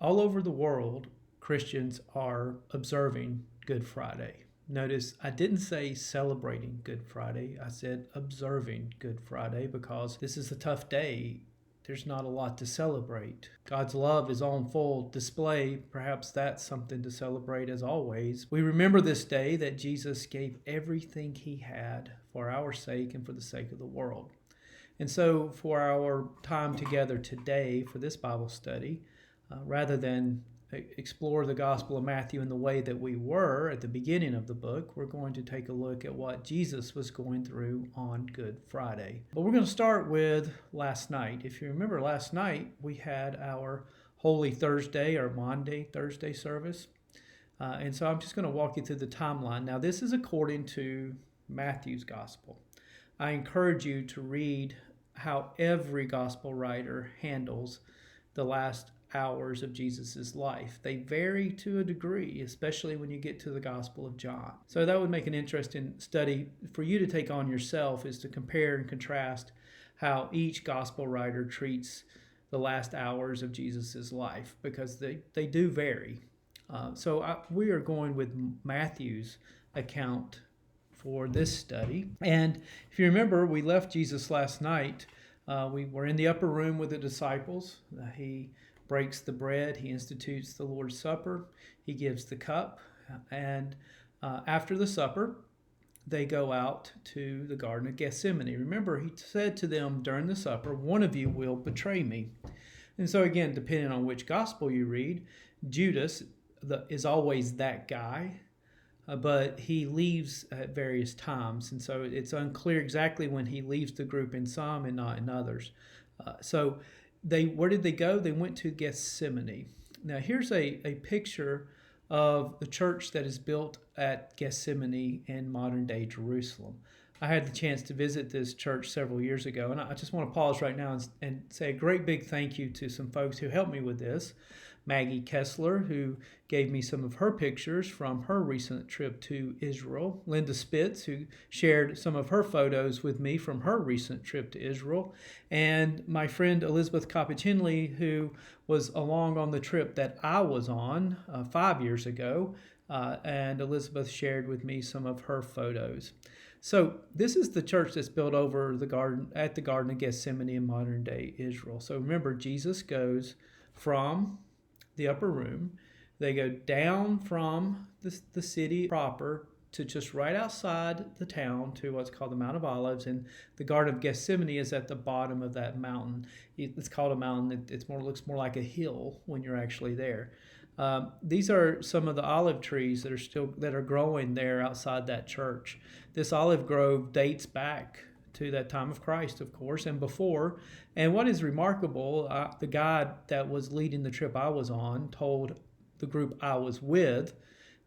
all over the world, Christians are observing Good Friday. Notice I didn't say celebrating Good Friday. I said observing Good Friday because this is a tough day. There's not a lot to celebrate. God's love is on full display. Perhaps that's something to celebrate as always. We remember this day that Jesus gave everything he had for our sake and for the sake of the world. And so for our time together today for this Bible study, rather than explore the Gospel of Matthew in the way that we were at the beginning of the book, we're going to take a look at what Jesus was going through on Good Friday. But we're going to start with last night. If you remember last night, we had our Holy Thursday or Maundy Thursday service. And so I'm just going to walk you through the timeline. Now, this is according to Matthew's Gospel. I encourage you to read how every Gospel writer handles the last hours of Jesus's life. They vary to a degree, especially when you get to the Gospel of John. So that would make an interesting study for you to take on yourself, is to compare and contrast how each Gospel writer treats the last hours of Jesus's life, because they do vary. We are going with Matthew's account for this study. And if you remember, we left Jesus last night. We were in the upper room with the disciples. He breaks the bread. He institutes the Lord's Supper. He gives the cup. And after the supper, they go out to the Garden of Gethsemane. Remember, he said to them during the supper, "One of you will betray me." And so again, depending on which gospel you read, Judas is always that guy. But he leaves at various times, and so it's unclear exactly when he leaves the group in some and not in others. Where did they go? They went to Gethsemane. Now here's a picture of the church that is built at Gethsemane in modern day Jerusalem. I had the chance to visit this church several years ago, and I just want to pause right now and say a great big thank you to some folks who helped me with this. Maggie Kessler, who gave me some of her pictures from her recent trip to Israel. Linda Spitz, who shared some of her photos with me from her recent trip to Israel. And my friend Elizabeth Coppic-Henley, who was along on the trip that I was on 5 years ago. And Elizabeth shared with me some of her photos. So this is the church that's built over the garden at the Garden of Gethsemane in modern day Israel. So remember, Jesus goes from the upper room. They go down from the city proper to just right outside the town to what's called the Mount of Olives, and the Garden of Gethsemane is at the bottom of that mountain. It's called a mountain. It looks more like a hill when you're actually there. These are some of the olive trees that are growing there outside that church. This olive grove dates back to that time of Christ, of course, and before. And what is remarkable, the guide that was leading the trip I was on told the group I was with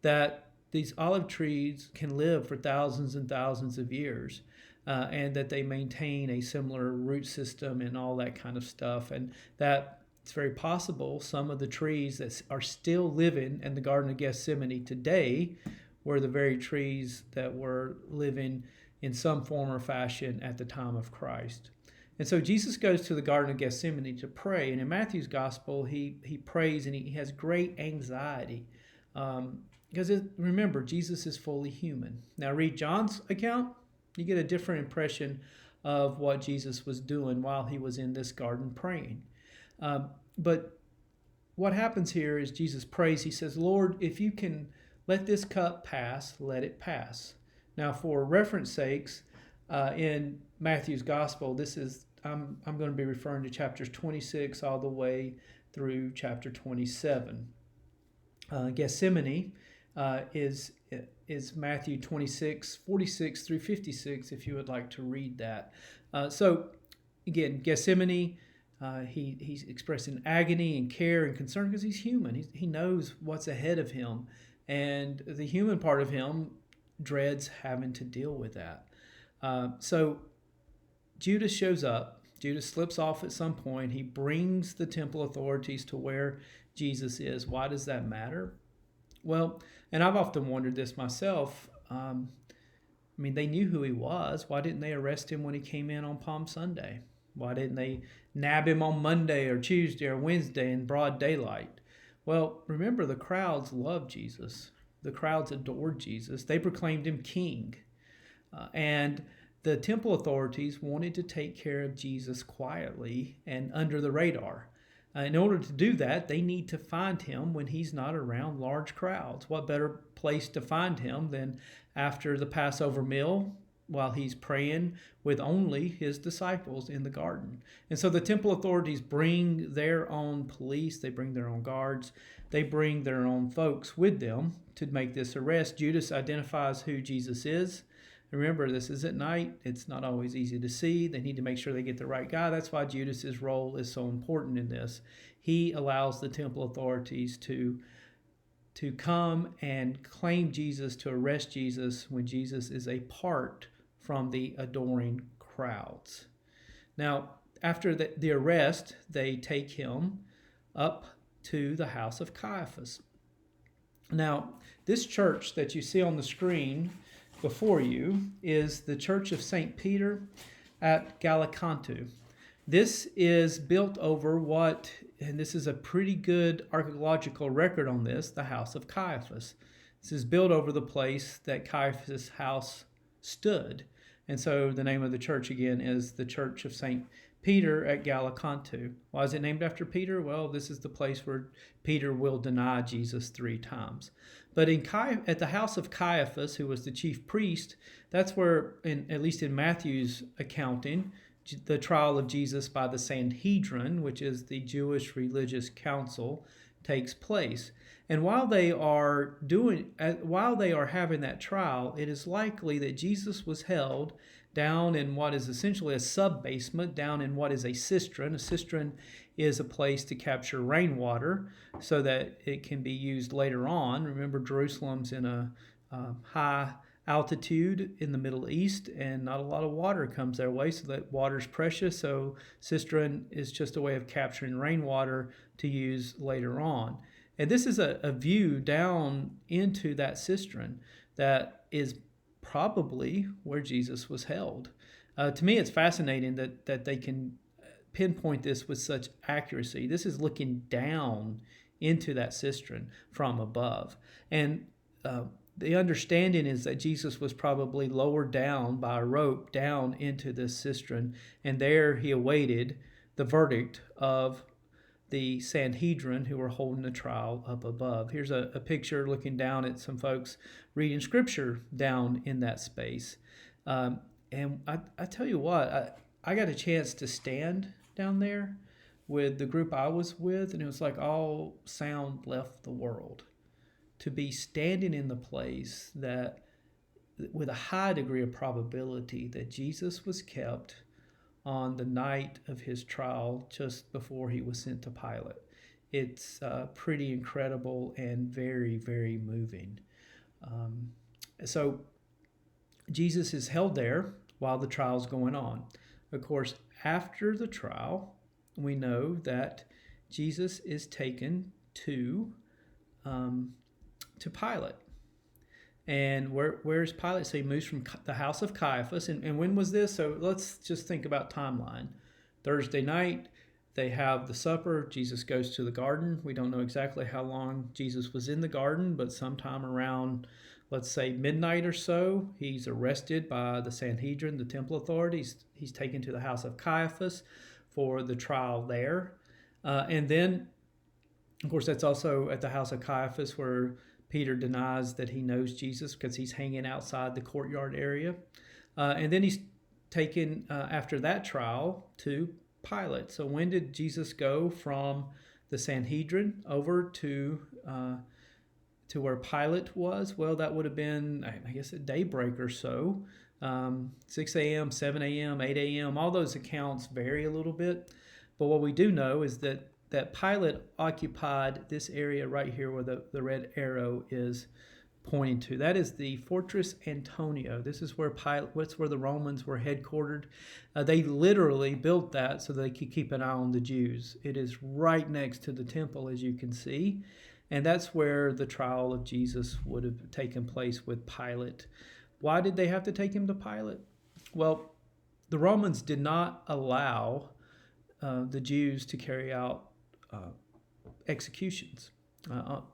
that these olive trees can live for thousands and thousands of years, and that they maintain a similar root system and all that kind of stuff, and that it's very possible some of the trees that are still living in the Garden of Gethsemane today were the very trees that were living in some form or fashion at the time of Christ. And so Jesus goes to the Garden of Gethsemane to pray. And in Matthew's gospel, he prays and he has great anxiety. Because remember, Jesus is fully human. Now read John's account, you get a different impression of what Jesus was doing while he was in this garden praying. But what happens here is Jesus prays. He says, "Lord, if you can let this cup pass, let it pass." Now, for reference sakes, in Matthew's gospel, I'm going to be referring to chapters 26 all the way through chapter 27. Gethsemane is Matthew 26, 46 through 56, if you would like to read that. So again, Gethsemane, he's expressing agony and care and concern because he's human. He knows what's ahead of him, and the human part of him dreads having to deal with that. So Judas shows up. Judas slips off at some point. He brings the temple authorities to where Jesus is. Why does that matter? Well, and I've often wondered this myself. They knew who he was. Why didn't they arrest him when he came in on Palm Sunday? Why didn't they nab him on Monday or Tuesday or Wednesday in broad daylight? Well, remember, the crowds loved Jesus. The crowds adored Jesus. They proclaimed him king. And the temple authorities wanted to take care of Jesus quietly and under the radar. In order to do that, they need to find him when he's not around large crowds. What better place to find him than after the Passover meal while he's praying with only his disciples in the garden? And so the temple authorities bring their own police, they bring their own guards, they bring their own folks with them to make this arrest. Judas identifies who Jesus is. Remember, this is at night. It's not always easy to see. They need to make sure they get the right guy. That's why Judas's role is so important in this. He allows the temple authorities to come and claim Jesus, to arrest Jesus when Jesus is apart from the adoring crowds. Now, after the arrest, they take him up to the house of Caiaphas. Now, this church that you see on the screen before you is the Church of St. Peter at Gallicantu. This is built over what, and this is a pretty good archaeological record on this, the house of Caiaphas. This is built over the place that Caiaphas' house stood. And so the name of the church again is the Church of St. Peter at Gallicantu. Why is it named after Peter? Well, this is the place where Peter will deny Jesus 3 times. But at the house of Caiaphas, who was the chief priest, that's where, at least in Matthew's accounting, the trial of Jesus by the Sanhedrin, which is the Jewish religious council, takes place. And while they are having that trial, it is likely that Jesus was held down in what is essentially a sub-basement, down in what is a cistern. A cistern is a place to capture rainwater so that it can be used later on. Remember, Jerusalem's in a high altitude in the Middle East, and not a lot of water comes their way, so that water's precious. So cistern is just a way of capturing rainwater to use later on. And this is a view down into that cistern that is probably where Jesus was held. To me, it's fascinating that they can pinpoint this with such accuracy. This is looking down into that cistern from above. And the understanding is that Jesus was probably lowered down by a rope down into this cistern, and there he awaited the verdict of the Sanhedrin who were holding the trial up above. Here's a picture looking down at some folks reading scripture down in that space. And I tell you what, I got a chance to stand down there with the group I was with, and it was like all sound left the world. To be standing in the place that, with a high degree of probability, that Jesus was kept on the night of his trial just before he was sent to Pilate. It's pretty incredible and very, very moving. So Jesus is held there while the trial's going on. Of course, after the trial, we know that Jesus is taken to Pilate. And where's Pilate? So he moves from the house of Caiaphas. And when was this? So let's just think about timeline. Thursday night, they have the supper. Jesus goes to the garden. We don't know exactly how long Jesus was in the garden, but sometime around, let's say, midnight or so, he's arrested by the Sanhedrin, the temple authorities. He's taken to the house of Caiaphas for the trial there. And then, of course, that's also at the house of Caiaphas where Peter denies that he knows Jesus because he's hanging outside the courtyard area. And then he's taken, after that trial, to Pilate. So when did Jesus go from the Sanhedrin over to where Pilate was? Well, that would have been, I guess, at daybreak or so. 6 a.m., 7 a.m., 8 a.m., all those accounts vary a little bit. But what we do know is that Pilate occupied this area right here where the red arrow is pointing to. That is the Fortress Antonia. This is where where the Romans were headquartered. They literally built that so they could keep an eye on the Jews. It is right next to the temple, as you can see. And that's where the trial of Jesus would have taken place with Pilate. Why did they have to take him to Pilate? Well, the Romans did not allow the Jews to carry out executions.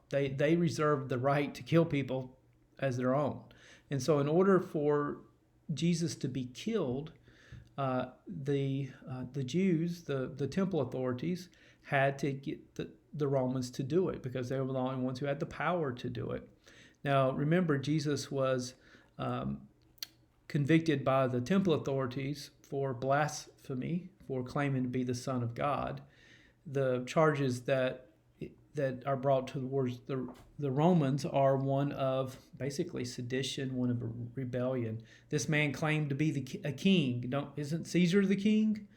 They reserved the right to kill people as their own. And so, in order for Jesus to be killed, the Jews, the temple authorities, had to get the Romans to do it because they were the only ones who had the power to do it. Now, remember, Jesus was convicted by the temple authorities for blasphemy, for claiming to be the Son of God. The charges that are brought towards the Romans are one of basically sedition, one of a rebellion. This man claimed to be a king. Isn't Caesar the king?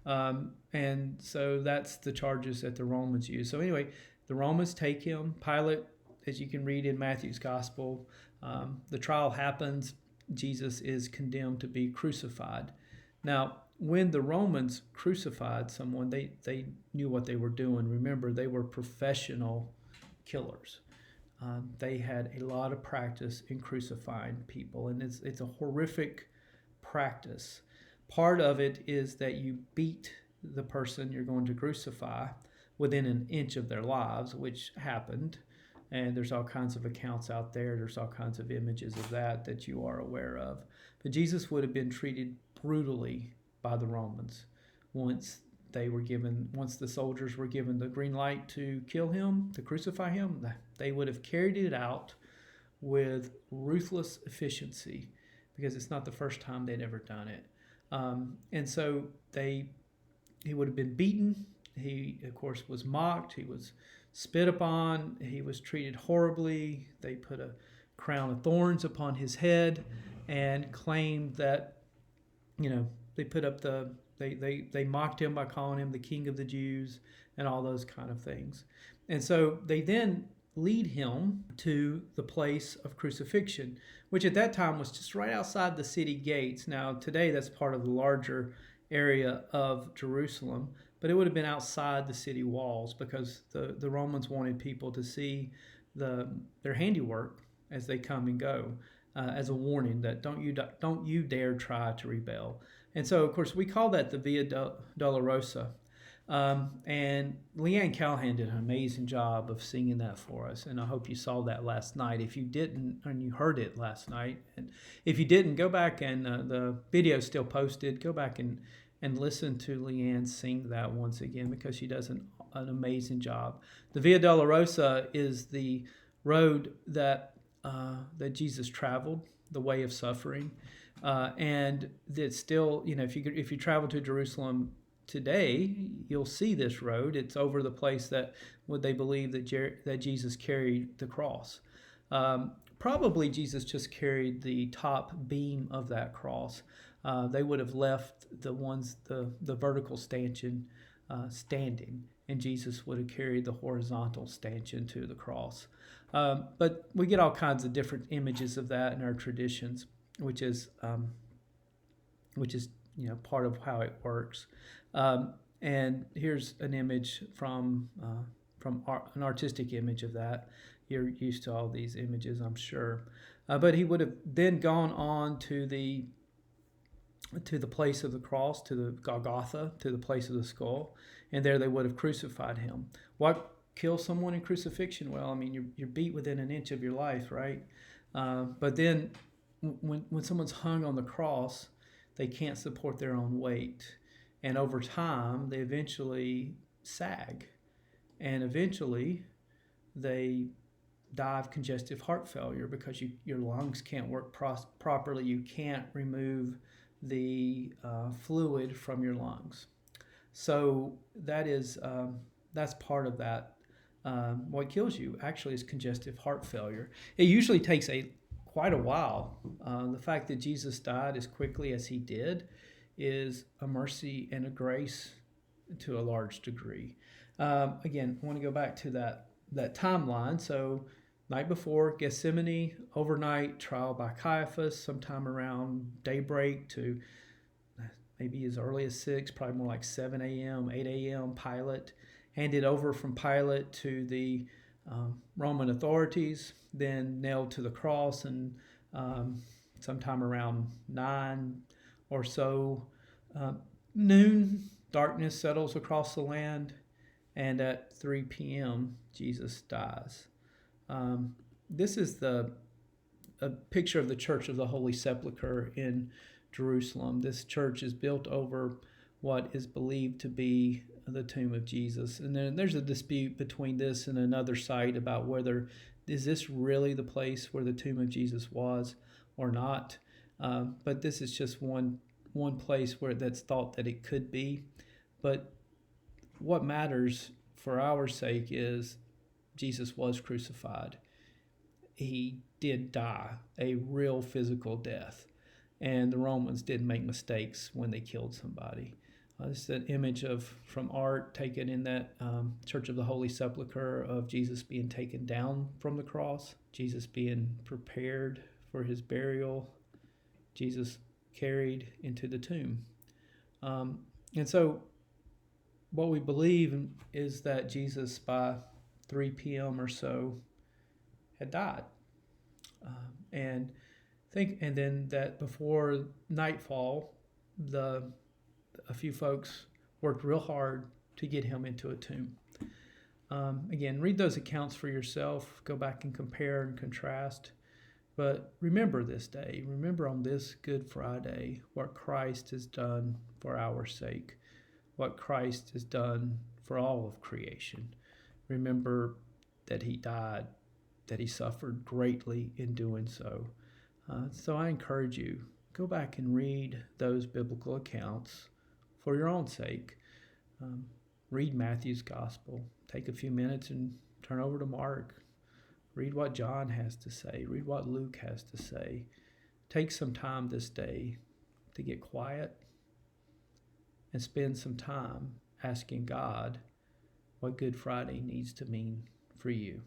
And so that's the charges that the Romans use. So anyway, the Romans take him. Pilate, as you can read in Matthew's gospel, the trial happens. Jesus is condemned to be crucified. Now, when the Romans crucified someone, they knew what they were doing. Remember, they were professional killers. They had a lot of practice in crucifying people, and it's a horrific practice. Part of it is that you beat the person you're going to crucify within an inch of their lives, which happened. And there's all kinds of accounts out there. There's all kinds of images of that you are aware of. But Jesus would have been treated brutally by the Romans once the soldiers were given the green light to kill him, to crucify him. They would have carried it out with ruthless efficiency because it's not the first time they'd ever done it. And so he would have been beaten. He, of course, was mocked. He was spit upon. He was treated horribly. They put a crown of thorns upon his head and claimed that, they put up they mocked him by calling him the King of the Jews and all those kind of things. And so they then lead him to the place of crucifixion, which at that time was just right outside the city gates. Now, today that's part of the larger area of Jerusalem, but it would have been outside the city walls because the Romans wanted people to see their handiwork as they come and go, as a warning that don't you dare try to rebel. And so, of course, we call that the Via Dolorosa. And Leanne Callahan did an amazing job of singing that for us, and I hope you saw that last night. If you didn't, and you heard it last night, and if you didn't, go back and the video's still posted. Go back and listen to Leanne sing that once again because she does an amazing job. The Via Dolorosa is the road that Jesus traveled, the way of suffering, and that still, if you travel to Jerusalem today, you'll see this road. It's over the place that would they believe that Jesus carried the cross. Probably Jesus just carried the top beam of that cross. They would have left the vertical stanchion standing, and Jesus would have carried the horizontal stanchion to the cross. But we get all kinds of different images of that in our traditions, which is part of how it works. And here's an image from an artistic image of that. You're used to all these images, I'm sure. But he would have then gone on to the place of the cross, to the Golgotha, to the place of the skull, and there they would have crucified him. What kills someone in crucifixion? Well, you're beat within an inch of your life, right? But then when someone's hung on the cross, they can't support their own weight. And over time, they eventually sag. And eventually, they die of congestive heart failure because your lungs can't work properly. You can't remove the fluid from your lungs. So that's part of that. What kills you actually is congestive heart failure. It usually takes quite a while. The fact that Jesus died as quickly as he did is a mercy and a grace to a large degree. Again, I want to go back to that timeline. So night before, Gethsemane, overnight, trial by Caiaphas, sometime around daybreak to maybe as early as 6, probably more like 7 a.m., 8 a.m., Pilate, handed over from Pilate to the Roman authorities, then nailed to the cross, and sometime around 9 or so, noon, darkness settles across the land, And at 3 p.m., Jesus dies. This is a picture of the Church of the Holy Sepulchre in Jerusalem. This church is built over what is believed to be the tomb of Jesus. And then there's a dispute between this and another site about whether is this really the place where the tomb of Jesus was or not. But this is just one place where that's thought that it could be. But what matters for our sake is Jesus was crucified. He did die a real physical death, and the Romans did make mistakes when they killed somebody. This is an image from art taken in that Church of the Holy Sepulchre of Jesus being taken down from the cross, Jesus being prepared for his burial, Jesus carried into the tomb. And so what we believe is that Jesus, by 3 p.m. or so, had died. And then that before nightfall, a few folks worked real hard to get him into a tomb. Again, read those accounts for yourself. Go back and compare and contrast. But remember this day. Remember on this Good Friday what Christ has done for our sake, what Christ has done for all of creation. Remember that he died, that he suffered greatly in doing so. So I encourage you, go back and read those biblical accounts for your own sake. Read Matthew's Gospel. Take a few minutes and turn over to Mark. Read what John has to say. Read what Luke has to say. Take some time this day to get quiet and spend some time asking God what Good Friday needs to mean for you.